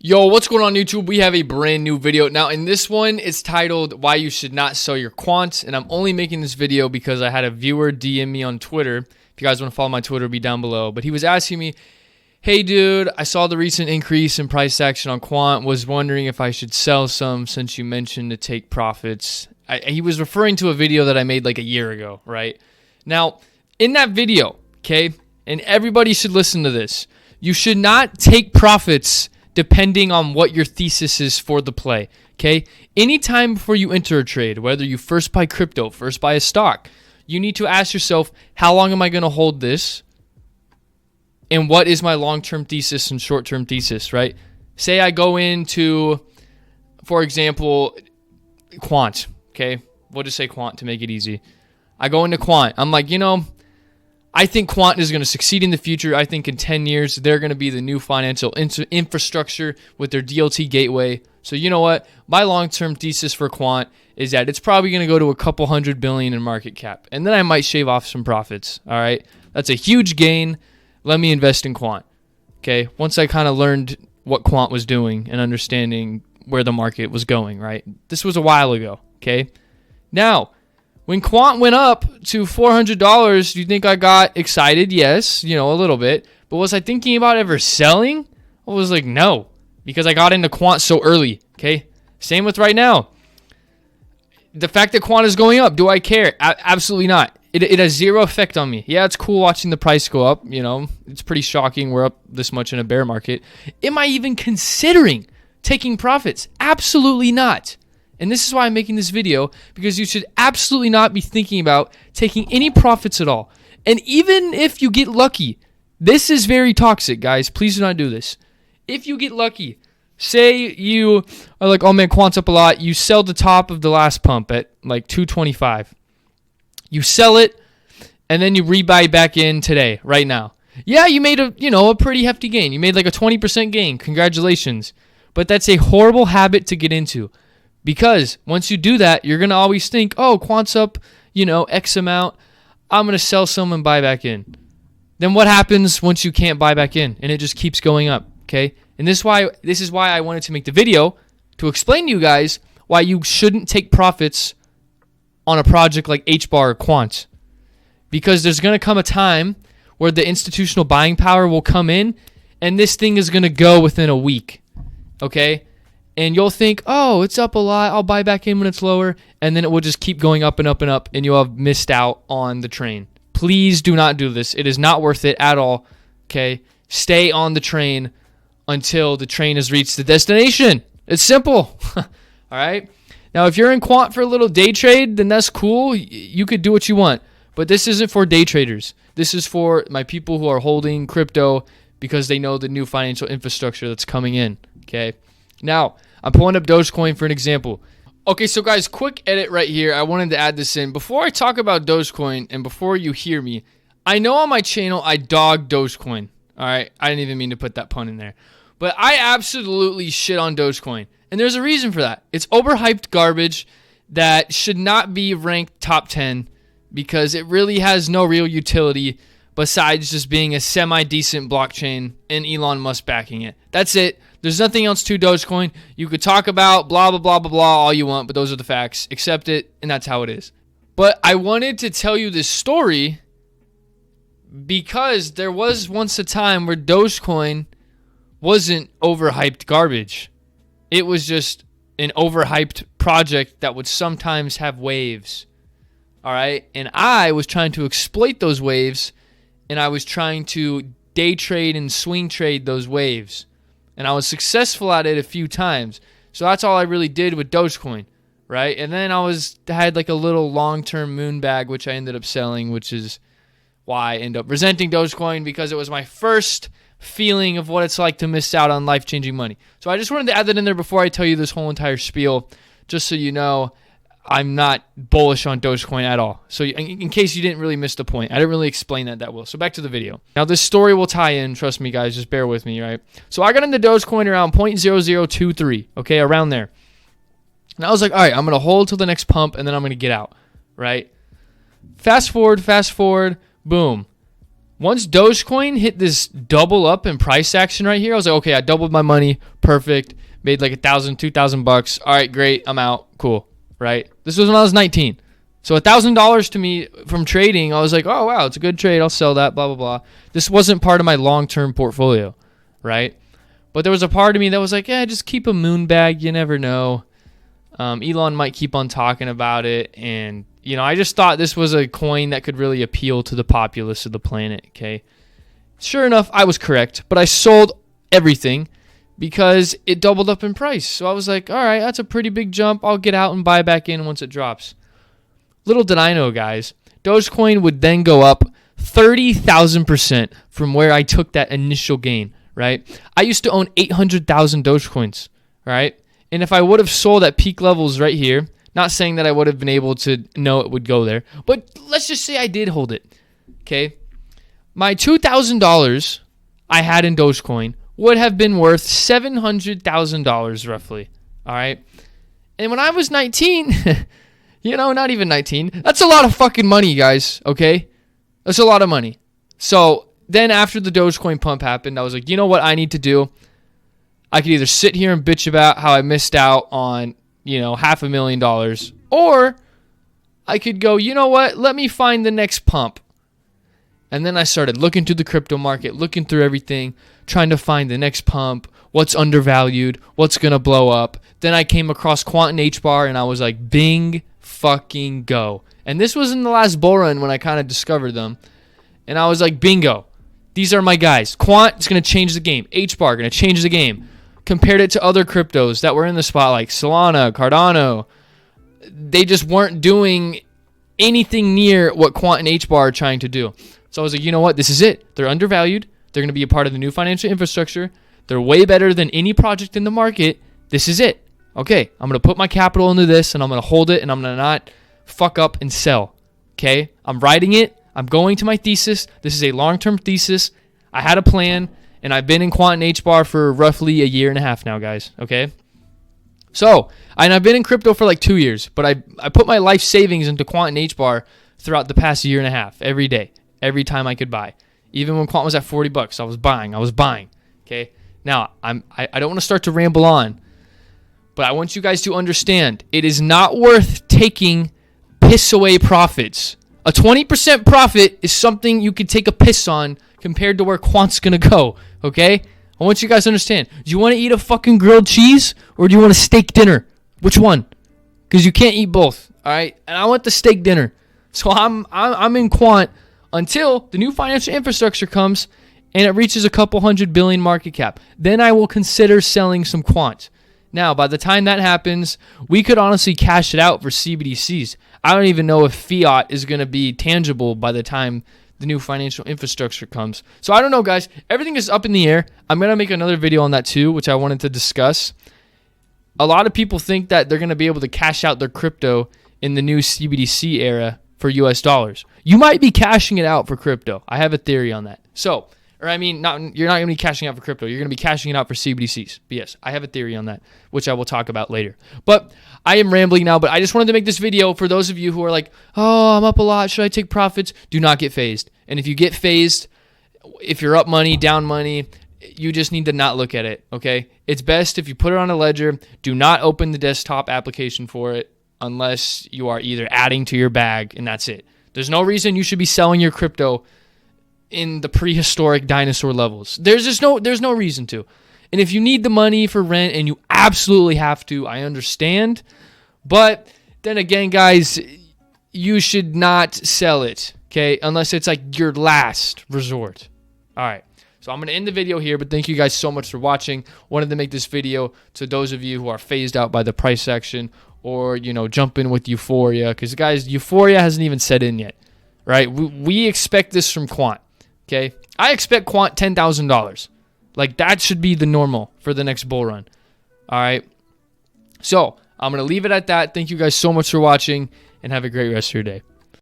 Yo, what's going on YouTube? We have a brand new video. Now in this one, it's titled Why You Should Not Sell Your Quant. And I'm only making this video because I had a viewer DM me on Twitter. If you guys want to follow my Twitter, it'll be down below. But he was asking me, hey dude, I saw the recent increase in price action on Quant. Was wondering if I should sell some since you mentioned to take profits. He was referring to a video that I made like a year ago, right? Now, in that video, okay, and everybody should listen to this, you should not take profits depending on what your thesis is for the play, okay? Anytime before you enter a trade, whether you first buy crypto, first buy a stock, you need to ask yourself, how long am I going to hold this? And what is my long-term thesis and short-term thesis, right? Say I go into, for example, Quant, okay? We'll just say Quant to make it easy. I go into Quant. I'm like, I think Quant is going to succeed in the future. I think in 10 years, they're going to be the new financial infrastructure with their DLT gateway. So you know what? My long-term thesis for Quant is that it's probably going to go to a couple $100 billion in market cap. And then I might shave off some profits. All right. That's a huge gain. Let me invest in Quant. Okay. Once I kind of learned what Quant was doing and understanding where the market was going, right? This was a while ago. Okay. Now, when Quant went up to $400, do you think I got excited? Yes, a little bit. But was I thinking about ever selling? I was like, no, because I got into Quant so early, okay? Same with right now. The fact that Quant is going up, do I care? Absolutely not. It has zero effect on me. Yeah, it's cool watching the price go up. It's pretty shocking we're up this much in a bear market. Am I even considering taking profits? Absolutely not. And this is why I'm making this video, because you should absolutely not be thinking about taking any profits at all. And even if you get lucky, this is very toxic, guys. Please do not do this. If you get lucky, say you are like, oh man, Quant's up a lot. You sell the top of the last pump at like 225. You sell it, and then you rebuy back in today, right now. Yeah, you made a pretty hefty gain. You made like a 20% gain. Congratulations. But that's a horrible habit to get into. Because once you do that, you're going to always think, oh, Quant's up, X amount. I'm going to sell some and buy back in. Then what happens once you can't buy back in? And it just keeps going up, okay? And this is why I wanted to make the video to explain to you guys why you shouldn't take profits on a project like HBAR or Quant. Because there's going to come a time where the institutional buying power will come in, and this thing is going to go within a week, okay? And you'll think, oh, it's up a lot. I'll buy back in when it's lower. And then it will just keep going up and up and up. And you'll have missed out on the train. Please do not do this. It is not worth it at all. Okay? Stay on the train until the train has reached the destination. It's simple. All right? Now, if you're in Quant for a little day trade, then that's cool. You could do what you want. But this isn't for day traders. This is for my people who are holding crypto because they know the new financial infrastructure that's coming in. Okay? Now, I'm pulling up Dogecoin for an example. Okay, so guys, quick edit right here. I wanted to add this in. Before I talk about Dogecoin and before you hear me, I know on my channel I dog Dogecoin. All right, I didn't even mean to put that pun in there. But I absolutely shit on Dogecoin. And there's a reason for that. It's overhyped garbage that should not be ranked top 10 because it really has no real utility besides just being a semi-decent blockchain and Elon Musk backing it. That's it. There's nothing else to Dogecoin. You could talk about blah, blah, blah, blah, blah all you want, but those are the facts. Accept it, and that's how it is. But I wanted to tell you this story because there was once a time where Dogecoin wasn't overhyped garbage. It was just an overhyped project that would sometimes have waves. All right? And I was trying to exploit those waves, and I was trying to day trade and swing trade those waves. And I was successful at it a few times. So that's all I really did with Dogecoin, right? And then I had like a little long-term moon bag, which I ended up selling, which is why I end up resenting Dogecoin because it was my first feeling of what it's like to miss out on life-changing money. So I just wanted to add that in there before I tell you this whole entire spiel, just so you know I'm not bullish on Dogecoin at all. So in case you didn't really miss the point, I didn't really explain that well. So back to the video. Now this story will tie in. Trust me, guys. Just bear with me, right? So I got into Dogecoin around 0.0023, okay, around there. And I was like, all right, I'm going to hold till the next pump, and then I'm going to get out, right? Fast forward, boom. Once Dogecoin hit this double up in price action right here, I was like, okay, I doubled my money. Perfect. Made like $1,000, $2,000. All right, great. I'm out. Cool. Right? This was when I was 19. So $1,000 to me from trading, I was like, oh, wow, it's a good trade. I'll sell that, blah, blah, blah. This wasn't part of my long-term portfolio, right? But there was a part of me that was like, yeah, just keep a moon bag. You never know. Elon might keep on talking about it. And, you know, I just thought this was a coin that could really appeal to the populace of the planet, okay? Sure enough, I was correct. But I sold everything because it doubled up in price. So I was like, all right, that's a pretty big jump. I'll get out and buy back in once it drops. Little did I know, guys, Dogecoin would then go up 30,000% from where I took that initial gain, right? I used to own 800,000 Dogecoins, right? And if I would have sold at peak levels right here, not saying that I would have been able to know it would go there, but let's just say I did hold it, okay? My $2,000 I had in Dogecoin would have been worth $700,000 roughly, all right? And when I was 19... You know, not even 19. That's a lot of fucking money, guys, okay? That's a lot of money. So then after the Dogecoin pump happened, I was like, you know what I need to do? I could either sit here and bitch about how I missed out on, you know, $500,000, or I could go, you know what? Let me find the next pump. And then I started looking through the crypto market, looking through everything, trying to find the next pump, what's undervalued, what's going to blow up. Then I came across Quant and H-bar, and I was like, bing, fucking go. And this was in the last bull run when I kind of discovered them. And I was like, bingo. These are my guys. Quant is going to change the game. H-bar going to change the game. Compared it to other cryptos that were in the spot like Solana, Cardano. They just weren't doing anything near what Quant and H-bar are trying to do. So I was like, you know what? This is it. They're undervalued. They're going to be a part of the new financial infrastructure. They're way better than any project in the market. This is it. Okay, I'm going to put my capital into this, and I'm going to hold it, and I'm going to not fuck up and sell. Okay? I'm writing it. I'm going to my thesis. This is a long-term thesis. I had a plan, and I've been in Quant and H-bar for roughly a year and a half now, guys. Okay? So, and I've been in crypto for like 2 years, but I put my life savings into Quant and H-bar throughout the past year and a half, every day, every time I could buy. Even when Quant was at $40, I was buying. Okay? Now, I don't want to start to ramble on, but I want you guys to understand, it is not worth taking piss away profits. A 20% profit is something you could take a piss on compared to where Quant's going to go, okay? I want you guys to understand. Do you want to eat a fucking grilled cheese or do you want a steak dinner? Which one? Because you can't eat both, all right? And I want the steak dinner. So I'm in Quant until the new financial infrastructure comes and it reaches a couple $100 billion market cap. Then I will consider selling some Quant. Now, by the time that happens, we could honestly cash it out for CBDCs. I don't even know if fiat is going to be tangible by the time the new financial infrastructure comes. So I don't know, guys. Everything is up in the air. I'm going to make another video on that too, which I wanted to discuss. A lot of people think that they're going to be able to cash out their crypto in the new CBDC era for US dollars. You might be cashing it out for crypto. I have a theory on that. So... Or you're not going to be cashing out for crypto. You're going to be cashing it out for CBDCs. But yes, I have a theory on that, which I will talk about later. But I am rambling now, but I just wanted to make this video for those of you who are like, oh, I'm up a lot. Should I take profits? Do not get phased. And if you get phased, if you're up money, down money, you just need to not look at it, okay? It's best if you put it on a ledger. Do not open the desktop application for it unless you are either adding to your bag, and that's it. There's no reason you should be selling your crypto in the prehistoric dinosaur levels. There's no reason to. And if you need the money for rent and you absolutely have to, I understand. But then again, guys, you should not sell it, okay? Unless it's like your last resort. All right. So I'm going to end the video here, but thank you guys so much for watching. Wanted to make this video to those of you who are phased out by the price action or, you know, jump in with euphoria. Because, guys, euphoria hasn't even set in yet, right? We expect this from Quant. Okay, I expect Quant $10,000. Like, that should be the normal for the next bull run. All right. So I'm going to leave it at that. Thank you guys so much for watching and have a great rest of your day.